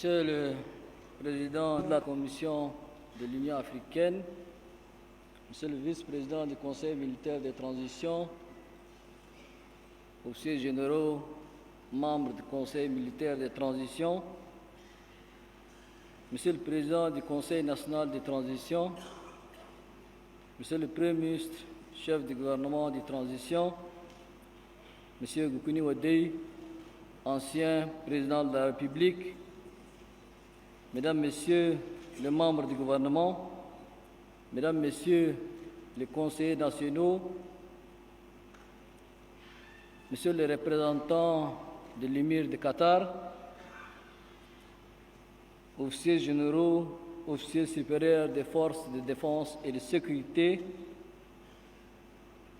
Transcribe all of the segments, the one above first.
Monsieur le Président de la Commission de l'Union africaine, Monsieur le Vice-président du Conseil militaire de transition, officiers généraux, membres du Conseil militaire de transition, Monsieur le Président du Conseil national de transition, Monsieur le Premier ministre, chef du gouvernement de transition, Monsieur Goukouni Wadei, ancien président de la République, Mesdames, Messieurs les membres du gouvernement, Mesdames, Messieurs les conseillers nationaux, Monsieur le représentant de l'émir de Qatar, officiers généraux, officiers supérieurs des forces de défense et de sécurité,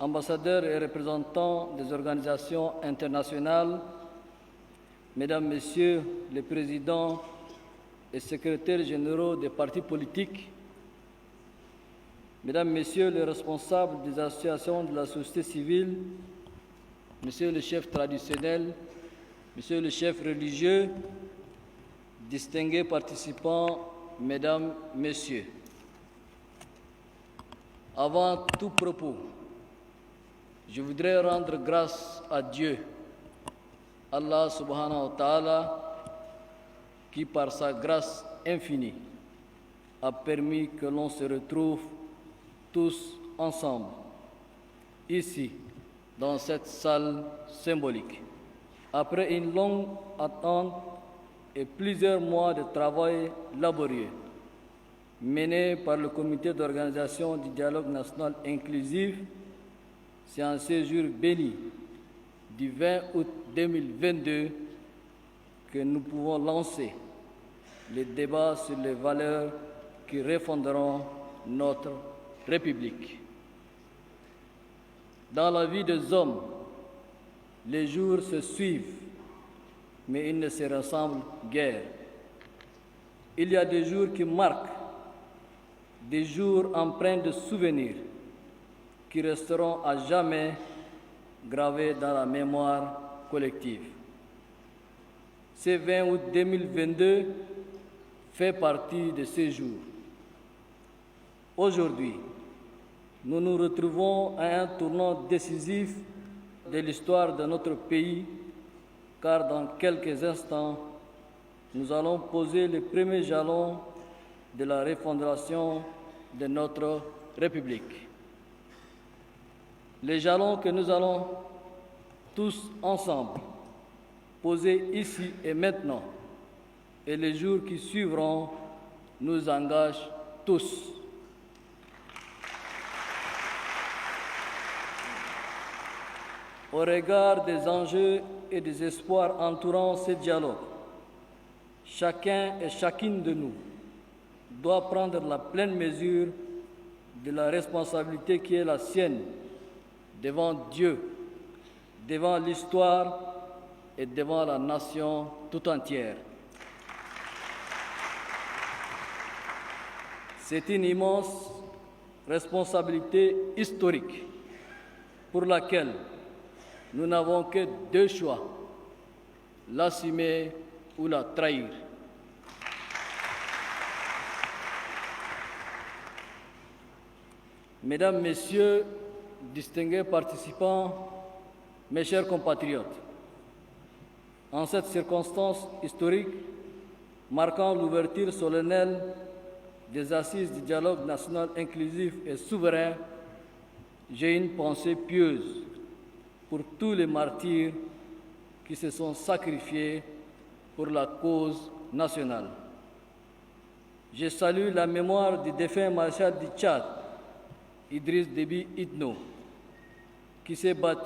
ambassadeurs et représentants des organisations internationales, Mesdames, Messieurs les présidents et secrétaires généraux des partis politiques, Mesdames, Messieurs les responsables des associations de la société civile, Monsieur le chef traditionnel, Monsieur le chef religieux, distingués participants, Mesdames, Messieurs. Avant tout propos, je voudrais rendre grâce à Dieu, Allah subhanahu wa ta'ala, qui par sa grâce infinie a permis que l'on se retrouve tous ensemble, ici, dans cette salle symbolique. Après une longue attente et plusieurs mois de travail laborieux, mené par le comité d'organisation du dialogue national inclusif, c'est un séjour béni du 20 août 2022 que nous pouvons lancer les débats sur les valeurs qui refonderont notre République. Dans la vie des hommes, les jours se suivent, mais ils ne se ressemblent guère. Il y a des jours qui marquent, des jours empreints de souvenirs qui resteront à jamais gravés dans la mémoire collective. Ce 20 août 2022 fait partie de ces jours. Aujourd'hui, nous nous retrouvons à un tournant décisif de l'histoire de notre pays, car dans quelques instants, nous allons poser les premiers jalons de la refondation de notre République. Les jalons que nous allons tous ensemble poser ici et maintenant, et les jours qui suivront nous engagent tous. Au regard des enjeux et des espoirs entourant ce dialogue, chacun et chacune de nous doit prendre la pleine mesure de la responsabilité qui est la sienne devant Dieu, devant l'histoire et devant la nation tout entière. C'est une immense responsabilité historique pour laquelle nous n'avons que deux choix, l'assumer ou la trahir. Mesdames, Messieurs, distingués participants, mes chers compatriotes, en cette circonstance historique marquant l'ouverture solennelle des assises du dialogue national inclusif et souverain, j'ai une pensée pieuse pour tous les martyrs qui se sont sacrifiés pour la cause nationale. Je salue la mémoire du défunt maréchal du Tchad, Idriss Déby Itno, qui s'est battu